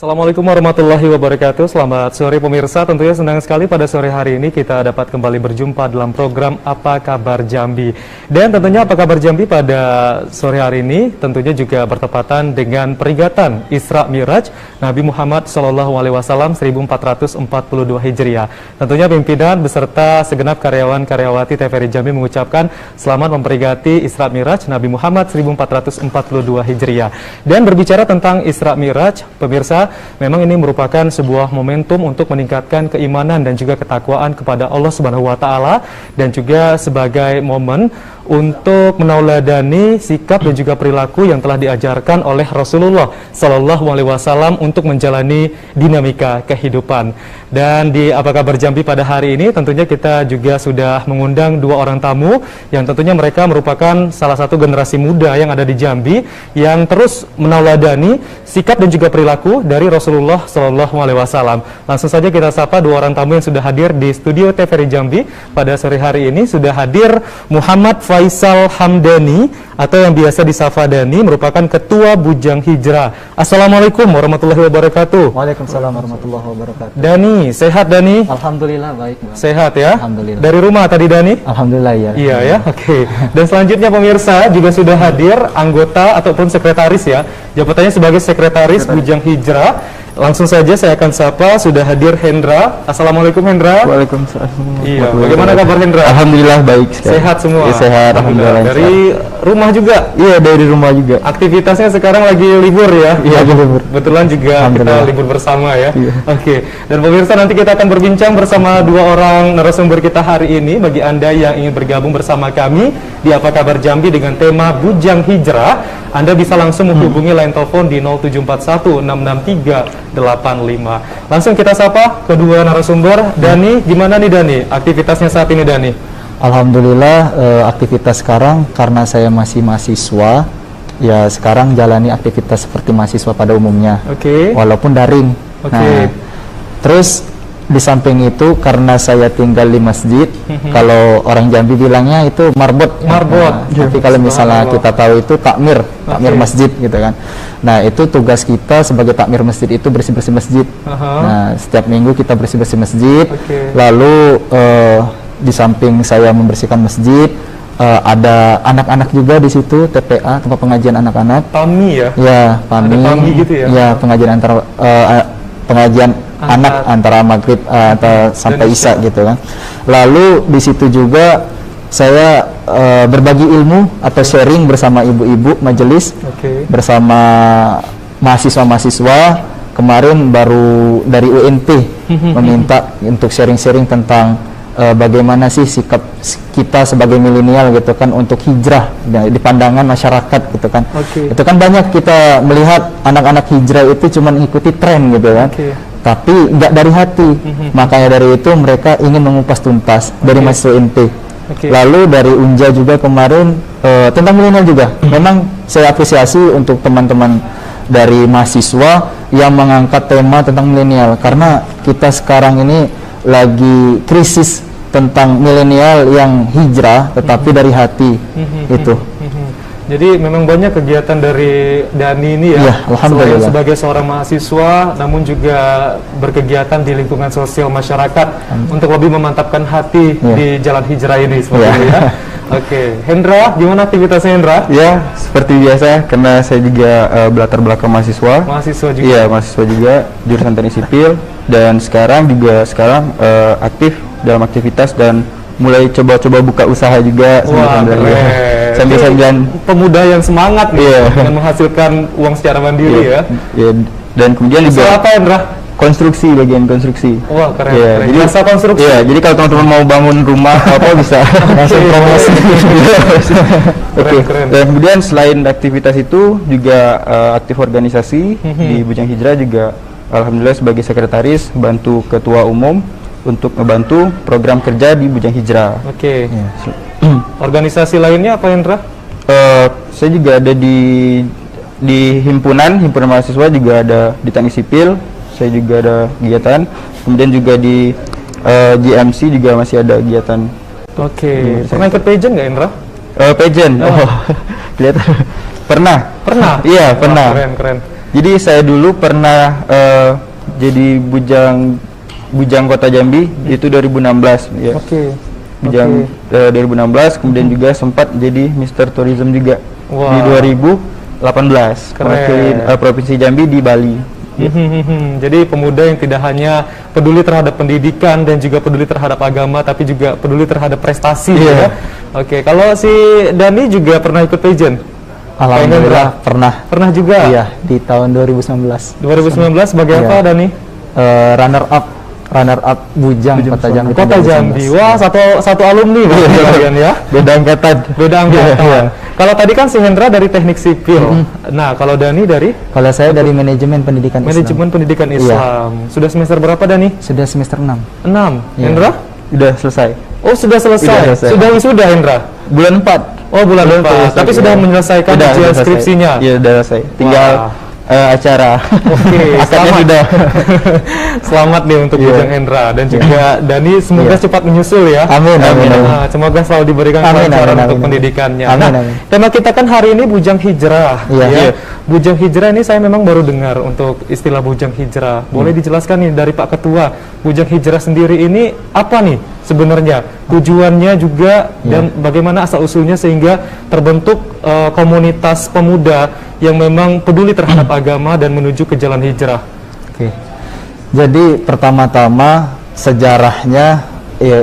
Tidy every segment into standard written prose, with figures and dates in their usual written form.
Assalamualaikum warahmatullahi wabarakatuh. Selamat sore pemirsa. Tentunya senang sekali pada sore hari ini kita dapat kembali berjumpa dalam program Apa Kabar Jambi. Dan tentunya Apa Kabar Jambi pada sore hari ini tentunya juga bertepatan dengan peringatan Isra Mi'raj Nabi Muhammad SAW 1442 Hijriah. Tentunya pimpinan beserta segenap karyawan-karyawati TVRI Jambi mengucapkan selamat memperingati Isra Mi'raj Nabi Muhammad 1442 Hijriah. Dan berbicara tentang Isra Mi'raj, pemirsa, memang ini merupakan sebuah momentum untuk meningkatkan keimanan dan juga ketakwaan kepada Allah Subhanahu wa taala, dan juga sebagai momen untuk menauladani sikap dan juga perilaku yang telah diajarkan oleh Rasulullah Sallallahu Alaihi Wasallam untuk menjalani dinamika kehidupan. Dan di Apa Kabar Jambi pada hari ini tentunya kita juga sudah mengundang dua orang tamu yang tentunya mereka merupakan salah satu generasi muda yang ada di Jambi yang terus menauladani sikap dan juga perilaku dari Rasulullah Sallallahu Alaihi Wasallam. Langsung saja kita sapa dua orang tamu yang sudah hadir di studio TVRI Jambi pada sore hari ini. Sudah hadir Muhammad Faisal Hamdani atau yang biasa disapa Dani, merupakan Ketua Bujang Hijrah. Assalamualaikum warahmatullahi wabarakatuh. Waalaikumsalam warahmatullahi wabarakatuh. Dani, sehat Dani? Alhamdulillah baik, Bang. Sehat ya? Alhamdulillah. Dari rumah tadi Dani? Alhamdulillah ya. Iya ya, oke. Dan selanjutnya pemirsa juga sudah hadir anggota ataupun sekretaris ya. Jabatannya sebagai sekretaris Bujang Hijrah. Langsung saja saya akan sapa, sudah hadir Hendra. Assalamualaikum Hendra. Waalaikumsalam. Iya, bagaimana kabar Hendra? Alhamdulillah baik sekali. Sehat semua? Ya, sehat, alhamdulillah. Dari rumah juga? Iya, dari rumah juga. Aktivitasnya sekarang lagi libur ya? Iya, lagi libur. Kebetulan juga kita libur bersama ya? Iya. Oke, dan pemirsa nanti kita akan berbincang bersama dua orang narasumber kita hari ini. Bagi Anda yang ingin bergabung bersama kami di Apa Kabar Jambi dengan tema Bujang Hijrah, Anda bisa langsung menghubungi line telepon di 0741-663-85. Langsung kita sapa kedua narasumber. Dani, gimana nih Dani aktivitasnya saat ini Dani? Alhamdulillah, aktivitas sekarang karena saya masih mahasiswa, ya sekarang jalani aktivitas seperti mahasiswa pada umumnya. Oke. Walaupun daring. Oke. Nah, terus di samping itu karena saya tinggal di masjid, kalau orang Jambi bilangnya itu marbot. Marbot. Nah, tapi kalau misalnya kita tahu itu takmir masjid gitu kan. Nah, itu tugas kita sebagai takmir masjid itu bersih-bersih masjid. Nah, setiap minggu kita bersih-bersih masjid. Lalu di samping saya membersihkan masjid, ada anak-anak juga di situ, TPA, tempat pengajian anak-anak. PAMI ya? Ya, PAMI. Ada PAMI gitu ya? Ya, pengajian antara pengajian anak antara maghrib atau sampai isya gitu kan. Lalu di situ juga saya berbagi ilmu atau sharing bersama ibu-ibu majelis, bersama mahasiswa-mahasiswa. Kemarin baru dari UNT meminta untuk sharing-sharing tentang bagaimana sih sikap kita sebagai milenial gitu kan untuk hijrah di pandangan masyarakat gitu kan. Itu kan banyak kita melihat anak-anak hijrah itu cuma mengikuti tren gitu kan. Tapi nggak dari hati. Makanya dari itu mereka ingin mengupas tuntas dari mahasiswa UNT. Lalu dari Unja juga kemarin tentang milenial juga. Memang saya apresiasi untuk teman-teman dari mahasiswa yang mengangkat tema tentang milenial, karena kita sekarang ini lagi krisis tentang milenial yang hijrah tetapi dari hati itu. Jadi memang banyak kegiatan dari Dani ini ya, alhamdulillah. Selain sebagai seorang mahasiswa, namun juga berkegiatan di lingkungan sosial masyarakat untuk lebih memantapkan hati di jalan hijrah ini seperti itu ya. Oke, Hendra, gimana aktivitasnya Hendra? Ya, seperti biasa, karena saya juga berlatar belakang mahasiswa. Mahasiswa juga? Iya, mahasiswa juga, jurusan teknik sipil, dan sekarang aktif dalam aktivitas dan mulai coba-coba buka usaha juga. Wah, sambil pemuda yang semangat nih dengan menghasilkan uang secara mandiri ya. Dan kemudian juga apa Hendra? Bagian konstruksi. Wah, keren. Jadi jasa konstruksi. Iya, jadi kalau teman-teman mau bangun rumah apa bisa langsung promosi. Keren. Dan kemudian selain aktivitas itu juga aktif organisasi di Bujang Hijrah juga, alhamdulillah sebagai sekretaris bantu ketua umum untuk membantu program kerja di Bujang Hijrah. Organisasi lainnya apa Hendra? Saya juga ada di himpunan mahasiswa, juga ada di teknik sipil. Saya juga ada kegiatan, kemudian juga di GMC juga masih ada kegiatan. Pernah ikut pageant nggak Hendra? Pageant, kelihatan. Pernah. Pernah? Iya, pernah. Keren. Jadi saya dulu pernah jadi bujang Kota Jambi itu 2016 ya. Oke. Bujang 2016, kemudian juga sempat jadi Mr. Tourism juga Wah. di 2018 Keren. mewakili Provinsi Jambi di Bali. Jadi pemuda yang tidak hanya peduli terhadap pendidikan dan juga peduli terhadap agama, tapi juga peduli terhadap prestasi. Iya. Ya? Oke, kalau si Dani juga pernah ikut pageant? Alhamdulillah pernah. Pernah juga? Iya, di tahun 2019. 2019 sebagai Iya. apa, Dani? Runner up Bujang Kota Jambi. Kota Jambi. 2019. Wah, satu alumni berarti kalian ya. Beda angkatan. Beda angkatan. Iya. Kalau tadi kan si Hendra dari teknik sipil. Nah, kalau Dani dari Kalau saya dari manajemen pendidikan manajemen pendidikan Iya. Islam. Sudah semester berapa, Dani? Islam. Sudah semester 6. 6. Iya. Hendra? Udah selesai. Oh, sudah selesai. Sudah selesai. Sudah wisuda, Hendra? Bulan 4. Oh, bulan Bulan 4. empat, Tapi iya. sudah menyelesaikan Udah ujian selesai. skripsinya. Iya, udah selesai. Tinggal acara. Oke, Akadnya selamat. sudah. Selamat nih untuk Iya. Bujang Hendra dan juga Dani, semoga Iya. cepat menyusul ya. Amin, amin, amin. Nah, semoga selalu diberikan Amin, kelancaran amin, untuk amin. pendidikannya. Amin, Nah, amin. tema kita kan hari ini Bujang Hijrah. Iya. Ya. Iya. Bujang Hijrah ini saya memang baru dengar untuk istilah Bujang Hijrah. Boleh dijelaskan nih dari Pak Ketua, Bujang Hijrah sendiri ini apa nih sebenarnya? Tujuannya juga dan bagaimana asal usulnya sehingga terbentuk komunitas pemuda yang memang peduli terhadap agama dan menuju ke jalan hijrah. Oke. Jadi pertama-tama sejarahnya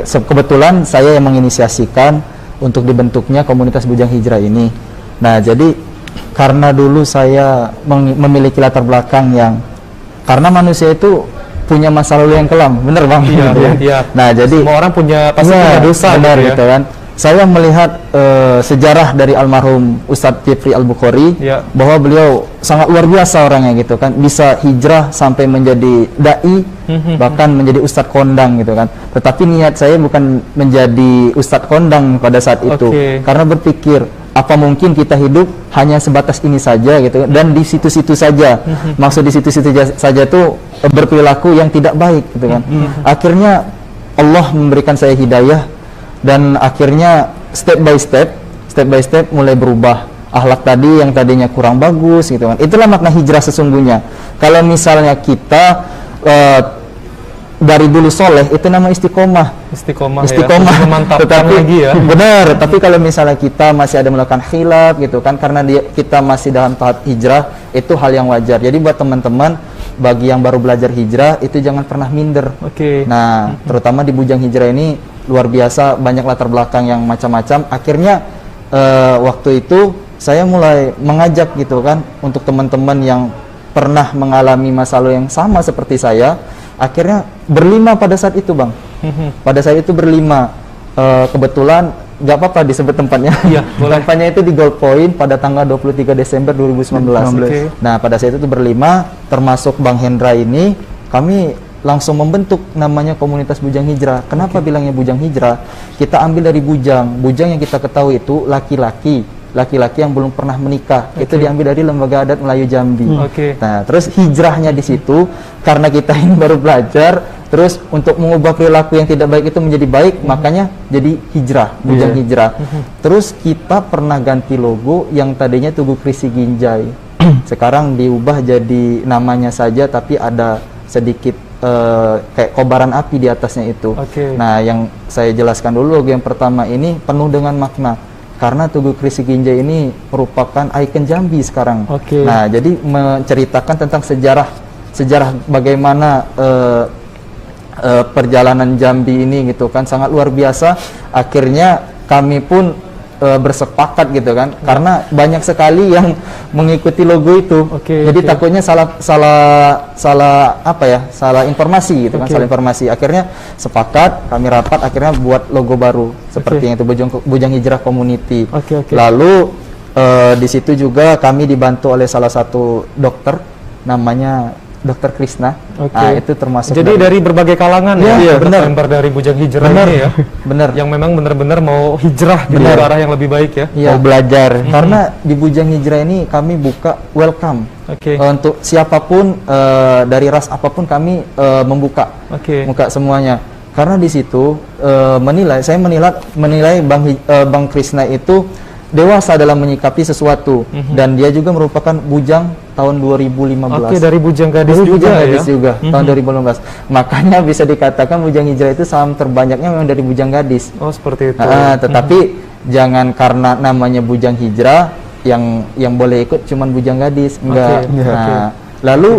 kebetulan saya yang menginisiasikan untuk dibentuknya komunitas Bujang Hijrah ini. Nah, jadi karena dulu saya memiliki latar belakang yang karena manusia itu punya masa lalu yang kelam, bener Bang? Iya, iya. Nah, jadi Semua orang punya pasti iya, punya dosa benar gitu ya. gitu kan. Saya melihat sejarah dari almarhum Ustadz Jeffrey Al-Bukhari Iya. bahwa beliau sangat luar biasa orangnya gitu kan, bisa hijrah sampai menjadi dai, bahkan menjadi ustadz kondang gitu kan. Tetapi niat saya bukan menjadi ustadz kondang pada saat itu, Oke. karena berpikir apa mungkin kita hidup hanya sebatas ini saja gitu dan di situ-situ saja. Maksud di situ-situ saja itu berperilaku yang tidak baik gitu kan. Akhirnya Allah memberikan saya hidayah dan akhirnya step by step mulai berubah. Akhlak tadi yang tadinya kurang bagus gitu kan. Itulah makna hijrah sesungguhnya. Kalau misalnya kita dari dulu soleh, itu nama istiqomah. Istiqomah Istiqomah. ya. Memantapkan lagi ya. Benar, tapi kalau misalnya kita masih ada melakukan khilaf gitu kan, karena kita masih dalam tahap hijrah, itu hal yang wajar. Jadi buat teman-teman, bagi yang baru belajar hijrah, itu jangan pernah minder. Oke. Nah, terutama di Bujang Hijrah ini luar biasa, banyak latar belakang yang macam-macam. Akhirnya waktu itu saya mulai mengajak gitu kan, untuk teman-teman yang pernah mengalami masalah yang sama seperti saya. Akhirnya berlima pada saat itu Bang. Pada saat itu berlima. Kebetulan nggak apa-apa disebut tempatnya. Iya, boleh. Tempatnya itu di Gold Point pada tanggal 23 Desember 2019. Oke. Nah, pada saat itu berlima, termasuk Bang Hendra ini, kami langsung membentuk namanya komunitas Bujang Hijrah. Kenapa bilangnya Bujang Hijrah? Kita ambil dari bujang. Bujang yang kita ketahui itu laki-laki yang belum pernah menikah. Itu diambil dari Lembaga Adat Melayu Jambi. Oke. Nah, terus hijrahnya di situ karena kita ini baru belajar, terus untuk mengubah perilaku yang tidak baik itu menjadi baik, makanya jadi hijrah, Bujang Hijrah. Terus kita pernah ganti logo yang tadinya Tugu Krisi Ginjai. Sekarang diubah jadi namanya saja, tapi ada sedikit kayak kobaran api di atasnya itu. Oke. Nah, yang saya jelaskan dulu, logo yang pertama ini penuh dengan makna. Karena Tugu Krisi Ginjai ini merupakan ikon Jambi sekarang. Oke. Nah, jadi menceritakan tentang sejarah bagaimana perjalanan Jambi ini gitu kan, sangat luar biasa. Akhirnya kami pun bersepakat gitu kan, karena banyak sekali yang mengikuti logo itu. Oke, jadi oke. takutnya salah informasi gitu kan, Oke. salah informasi. Akhirnya sepakat, kami rapat, akhirnya buat logo baru seperti yang itu, Bujang Hijrah Community. Oke, oke. Lalu di situ juga kami dibantu oleh salah satu dokter, namanya Dokter Krisna. Oke. Nah, itu termasuk Jadi dari berbagai kalangan ya, Iya, benar. member dari Bujang Hijrah Benar. ini ya. Benar. Yang memang benar-benar mau hijrah gitu Benar. ke arah yang lebih baik ya. Iya. Mau belajar. Karena di Bujang Hijrah ini kami buka welcome. Oke. Untuk siapapun dari ras apapun kami membuka semuanya. Karena di situ saya menilai Bang Krisna itu dewasa dalam menyikapi sesuatu, dan dia juga merupakan bujang tahun 2015. Oke, dari Bujang Gadis Dari juga Bujang ya. Gadis juga tahun 2015. Makanya bisa dikatakan Bujang Hijrah itu saham terbanyaknya memang dari Bujang Gadis. Oh, seperti itu. Tetapi jangan karena namanya Bujang Hijrah yang boleh ikut cuman Bujang Gadis, enggak. Oke, oke. Lalu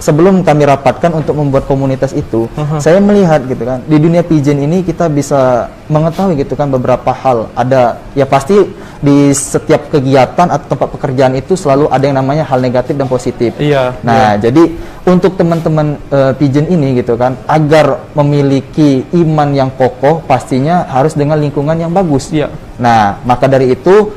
sebelum kami rapatkan untuk membuat komunitas itu, saya melihat gitu kan, di dunia pigeon ini kita bisa mengetahui gitu kan beberapa hal. Ada ya pasti di setiap kegiatan atau tempat pekerjaan itu selalu ada yang namanya hal negatif dan positif. Iya. Nah, jadi untuk teman-teman pigeon ini gitu kan, agar memiliki iman yang kokoh, pastinya harus dengan lingkungan yang bagus. Iya. Nah, maka dari itu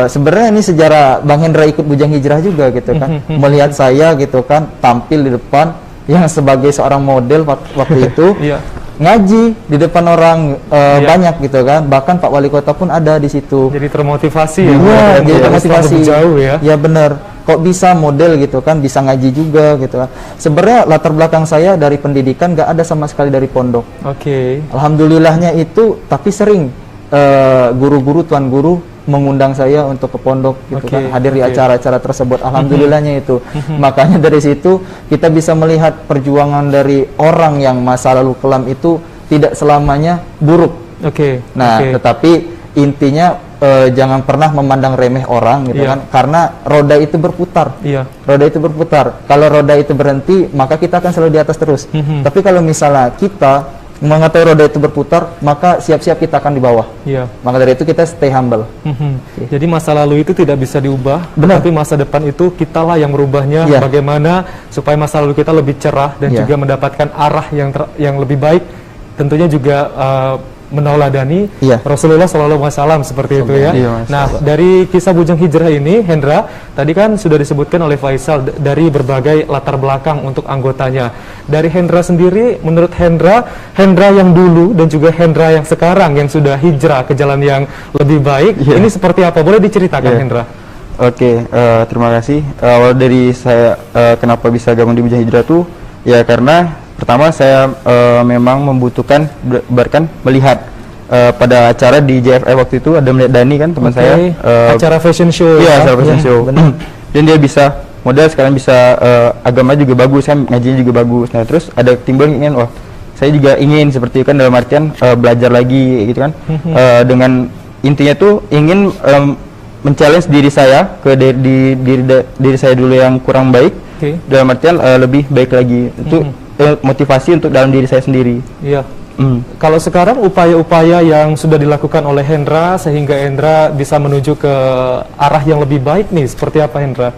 sebenarnya ini sejarah Bang Hendra ikut Bujang Hijrah juga gitu kan. Melihat saya gitu kan tampil di depan yang sebagai seorang model waktu itu. Iya. Ngaji di depan orang banyak gitu kan. Bahkan Pak Wali Kota pun ada di situ. Jadi termotivasi ya. Iya, jadi Islam termotivasi. lebih jauh ya. Ya benar. Kok bisa model gitu kan, bisa ngaji juga gitu kan. Sebenarnya latar belakang saya dari pendidikan nggak ada sama sekali dari pondok. Oke. Alhamdulillahnya itu, tapi sering guru-guru, tuan guru mengundang saya untuk ke pondok gitu Oke, kan, hadir di oke. acara-acara tersebut. Alhamdulillahnya itu. Makanya dari situ kita bisa melihat perjuangan dari orang yang masa lalu kelam itu tidak selamanya buruk. Oke. Nah, oke. tetapi intinya jangan pernah memandang remeh orang gitu Iya. kan, karena roda itu berputar. Iya. Roda itu berputar. Kalau roda itu berhenti, maka kita akan selalu di atas terus. Tapi kalau misalnya kita mengetahui roda itu berputar, maka siap-siap kita akan di bawah. Iya. Maka dari itu kita stay humble. Jadi masa lalu itu tidak bisa diubah, Benar. tapi masa depan itu kitalah yang merubahnya. Iya. Bagaimana supaya masa lalu kita lebih cerah dan Iya. juga mendapatkan arah yang lebih baik. Tentunya juga menauladani Iya. Rasulullah SAW seperti itu ya. Iya, Mas. Nah, dari kisah Bujang Hijrah ini, Hendra, tadi kan sudah disebutkan oleh Faisal dari berbagai latar belakang untuk anggotanya. Dari Hendra sendiri, menurut Hendra yang dulu dan juga Hendra yang sekarang yang sudah hijrah ke jalan yang lebih baik, Iya. ini seperti apa? Boleh diceritakan, Iya. Hendra? Oke, terima kasih. Awal dari saya kenapa bisa gabung di Bujang Hijrah tuh ya karena pertama saya memang membutuhkan bahkan melihat pada acara di JFF waktu itu ada melihat Dani kan teman Oke. saya Acara fashion show iya ya? acara fashion Iya, show benar. dan dia bisa modal sekarang bisa agama juga bagus kan ngajinya juga bagus. Nah terus ada timbul ingin wah saya juga ingin seperti itu kan dalam artian belajar lagi gitu kan. Dengan intinya tuh ingin men-challenge diri saya ke diri saya dulu yang kurang baik. Oke. Dalam artian lebih baik lagi itu motivasi untuk dalam diri saya sendiri. Iya. Kalau sekarang upaya-upaya yang sudah dilakukan oleh Hendra sehingga Hendra bisa menuju ke arah yang lebih baik nih, seperti apa Hendra?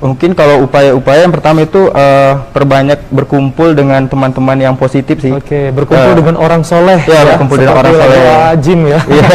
Mungkin kalau upaya-upaya yang pertama itu perbanyak berkumpul dengan teman-teman yang positif sih. Oke, berkumpul dengan orang soleh. ya, berkumpul dengan orang seperti soleh. Wajim ya. Iya,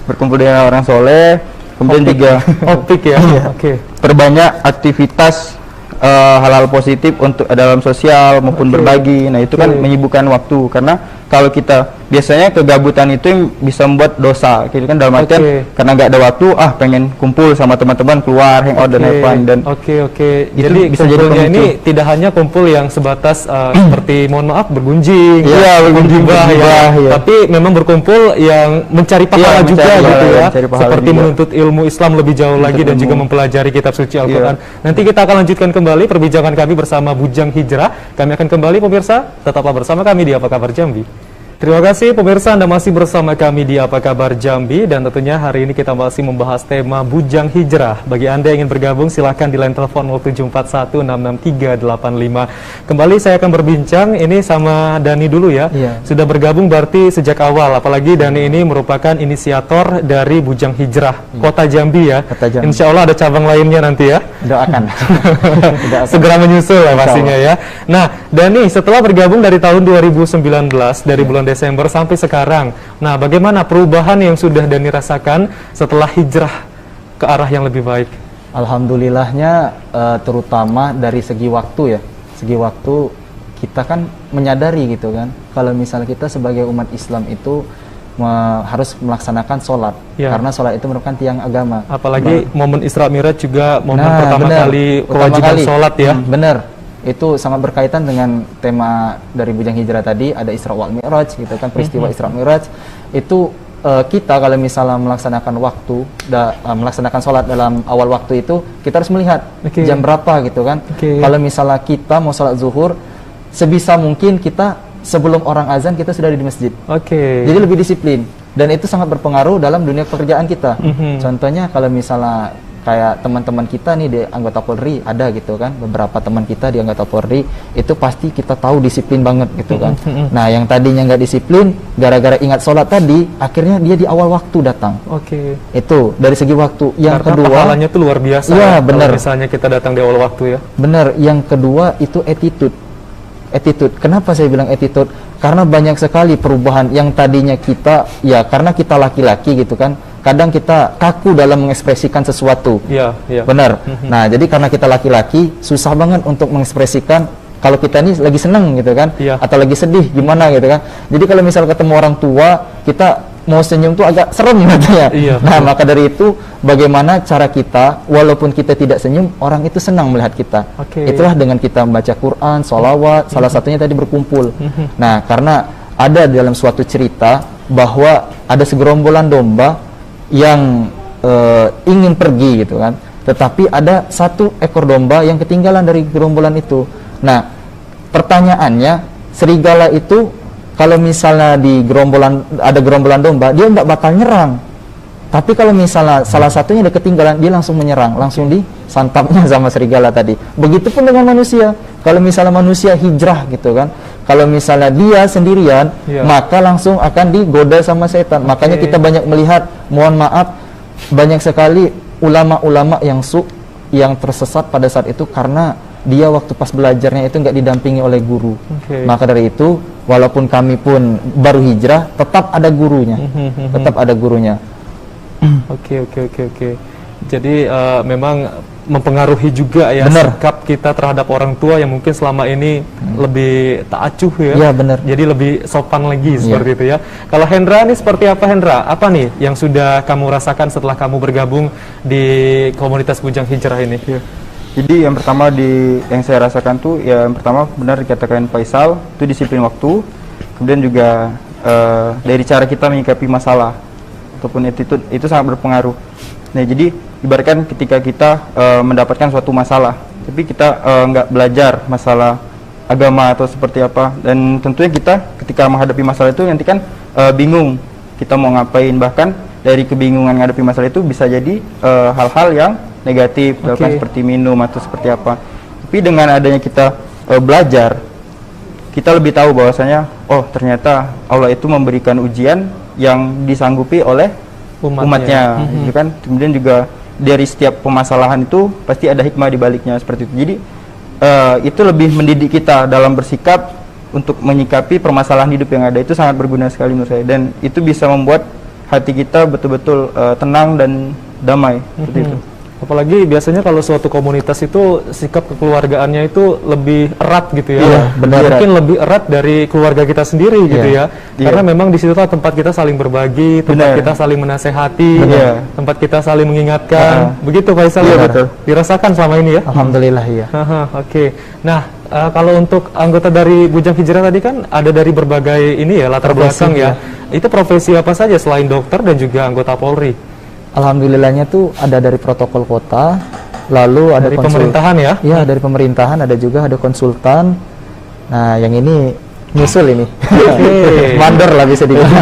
berkumpul dengan orang soleh. Kemudian juga Optik ya. Oke. perbanyak aktivitas hal-hal positif untuk dalam sosial maupun berbagi. Nah itu kan Oke. menyibukkan waktu karena kalau kita biasanya kegabutan itu yang bisa membuat dosa gitu kan dalam artian Oke. karena nggak ada waktu pengen kumpul sama teman-teman keluar hangout dan have fun dan Oke. itu Jadi bisa jadi kumpulnya pemicu. ini tidak hanya kumpul yang sebatas seperti mohon maaf bergunjing, Iya, bergunjing, bergibah, bergibah, ya. iya. Tapi memang berkumpul yang mencari pahala Iya, juga mencari gitu pahala, ya. mencari pahala Seperti juga. menuntut ilmu Islam lebih jauh lagi dan ilmu. juga mempelajari kitab suci Al-Qur'an. Iya. Nanti kita akan lanjutkan kembali perbincangan kami bersama Bujang Hijrah. Kami akan kembali pemirsa, tetaplah bersama kami di Apa Kabar Jambi. Terima kasih pemirsa, Anda masih bersama kami di Apa Kabar Jambi dan tentunya hari ini kita masih membahas tema Bujang Hijrah. Bagi Anda yang ingin bergabung silahkan di line telepon 0741666385. Kembali saya akan berbincang ini sama Dani dulu ya. Iya. Sudah bergabung berarti sejak awal, apalagi Dani ini merupakan inisiator dari Bujang Hijrah Kota Jambi ya. Kota Jambi. Insya Allah ada cabang lainnya nanti ya. Doakan. Doakan. Segera menyusul ya pastinya ya. Nah, Dani setelah bergabung dari tahun 2019 dari bulan Desember sampai sekarang. Nah, bagaimana perubahan yang sudah Dani rasakan setelah hijrah ke arah yang lebih baik? Alhamdulillahnya terutama dari segi waktu ya. Segi waktu kita kan menyadari gitu kan. Kalau misalnya kita sebagai umat Islam itu harus melaksanakan sholat. Ya. Karena sholat itu merupakan tiang agama. Apalagi momen Isra Mi'raj juga momen Nah, pertama benar. kali Pertama kewajiban kali. sholat ya. Benar. Itu sangat berkaitan dengan tema dari Bujang Hijrah tadi, ada Isra wal Mi'raj gitu kan, peristiwa Isra Mi'raj itu kita kalau misalnya melaksanakan melaksanakan sholat dalam awal waktu itu, kita harus melihat jam berapa gitu kan. Kalau misalnya kita mau sholat zuhur, sebisa mungkin kita sebelum orang azan kita sudah di masjid. Jadi lebih disiplin, dan itu sangat berpengaruh dalam dunia pekerjaan kita. Contohnya kalau misalnya kayak teman-teman kita nih di anggota Polri, ada gitu kan, beberapa teman kita di anggota Polri itu pasti kita tahu disiplin banget gitu kan. Nah, yang tadinya nggak disiplin gara-gara ingat sholat tadi, akhirnya dia di awal waktu datang. Itu dari segi waktu. Yang Karena kedua, pahalanya tuh luar biasa. Iya, benar. Misalnya kita datang di awal waktu ya. Benar. Yang kedua itu attitude. Kenapa saya bilang attitude? Karena banyak sekali perubahan yang tadinya kita, ya karena kita laki-laki gitu kan, kadang kita kaku dalam mengekspresikan sesuatu. Iya. Benar. Nah, jadi karena kita laki-laki susah banget untuk mengekspresikan kalau kita ini lagi seneng gitu kan, atau lagi sedih gimana gitu kan. Jadi kalau misal ketemu orang tua, kita mau senyum tuh agak serem katanya. Nah, maka dari itu bagaimana cara kita, walaupun kita tidak senyum, orang itu senang melihat kita. Itulah dengan kita membaca Quran, sholawat, salah satunya tadi berkumpul. Nah, karena ada dalam suatu cerita bahwa ada segerombolan domba yang ingin pergi gitu kan, tetapi ada satu ekor domba yang ketinggalan dari gerombolan itu. Nah, pertanyaannya, serigala itu kalau misalnya di ada gerombolan domba, dia nggak bakal nyerang. Tapi kalau misalnya salah satunya ada ketinggalan, dia langsung menyerang, langsung disantapnya sama serigala tadi. Begitupun dengan manusia. Kalau misalnya manusia hijrah gitu kan, kalau misalnya dia sendirian, maka langsung akan digoda sama setan. Makanya kita banyak melihat, mohon maaf, banyak sekali ulama-ulama yang tersesat pada saat itu karena dia waktu pas belajarnya itu nggak didampingi oleh guru. Maka dari itu, walaupun kami pun baru hijrah, tetap ada gurunya. Oke. Jadi memang mempengaruhi juga ya sikap kita terhadap orang tua yang mungkin selama ini lebih tak acuh ya. Iya, benar. Jadi lebih sopan lagi seperti itu ya. Kalau Hendra ini seperti apa, Hendra? Apa nih yang sudah kamu rasakan setelah kamu bergabung di komunitas Bujang Hijrah ini? Jadi yang pertama yang saya rasakan tuh, ya yang pertama benar dikatakan Faisal, itu disiplin waktu. Kemudian juga dari cara kita menyikapi masalah ataupun attitude itu sangat berpengaruh. Nah, jadi ibaratkan ketika kita mendapatkan suatu masalah, tapi kita nggak belajar masalah agama atau seperti apa, dan tentunya kita ketika menghadapi masalah itu nanti kan bingung kita mau ngapain. Bahkan dari kebingungan menghadapi masalah itu bisa jadi hal-hal yang negatif, bahkan seperti minum atau seperti apa. Tapi dengan adanya kita belajar, kita lebih tahu bahwasanya ternyata Allah itu memberikan ujian yang disanggupi oleh umatnya gitu kan. Kemudian juga dari setiap permasalahan itu pasti ada hikmah di baliknya seperti itu. Jadi itu lebih mendidik kita dalam bersikap untuk menyikapi permasalahan hidup yang ada. Itu sangat berguna sekali menurut saya, dan itu bisa membuat hati kita betul-betul tenang dan damai seperti itu. Apalagi biasanya kalau suatu komunitas itu sikap kekeluargaannya itu lebih erat gitu ya. Mungkin lebih erat dari keluarga kita sendiri gitu ya. Karena memang di situ tempat kita saling berbagi, tempat kita saling menasehati, tempat kita saling mengingatkan. Begitu Faisal ya? Betul. Dirasakan selama ini ya? Alhamdulillah ya. Nah, kalau untuk anggota dari Bujang Hijrah tadi kan ada dari berbagai ini ya, latar belakang ya. Itu profesi apa saja selain dokter dan juga anggota Polri? Alhamdulillahnya tuh ada dari protokol kota, lalu ada dari pemerintahan ya? Iya, dari pemerintahan, ada juga ada konsultan. Nah, yang ini nyusul ini. Mandor lah bisa dibilang.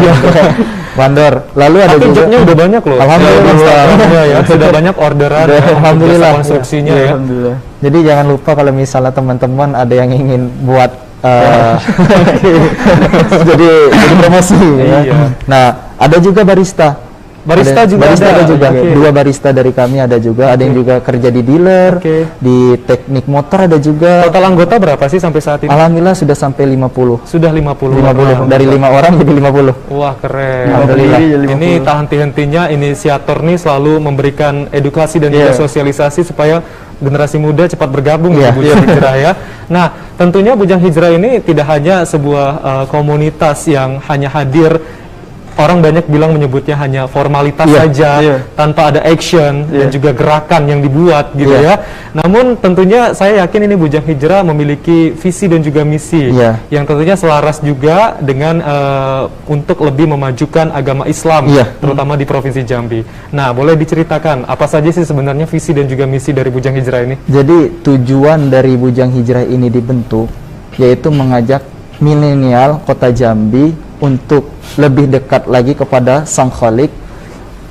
Mandor. Lalu ada tapi juga udah banyak loh. Alhamdulillah. Ya, sudah banyak orderan. Alhamdulillah. Konstruksinya ya. Alhamdulillah. Jadi jangan lupa kalau misalnya teman-teman ada yang ingin buat jadi promosi ya. Nah, ada juga barista. Barista juga ada juga. Dua barista dari kami ada juga. Ada yang juga kerja di dealer, di teknik motor ada juga. Total anggota berapa sih sampai saat ini? Alhamdulillah sudah sampai 50. Sudah 50. Dari 5 orang jadi 50. Wah, keren. Alhamdulillah. Ini tak henti-hentinya inisiator nih selalu memberikan edukasi dan juga sosialisasi supaya generasi muda cepat bergabung di Bujang Hijrah ya. Nah, tentunya Bujang Hijrah ini tidak hanya sebuah komunitas yang hanya hadir orang banyak bilang menyebutnya hanya formalitas Iya, saja, iya. tanpa ada action dan juga gerakan yang dibuat gitu Iya. ya. Namun tentunya saya yakin ini Bujang Hijrah memiliki visi dan juga misi Iya. yang tentunya selaras juga dengan untuk lebih memajukan agama Islam, Iya. terutama di Provinsi Jambi. Nah, boleh diceritakan apa saja sih sebenarnya visi dan juga misi dari Bujang Hijrah ini? Jadi tujuan dari Bujang Hijrah ini dibentuk yaitu mengajak milenial Kota Jambi untuk lebih dekat lagi kepada Sang Khalik,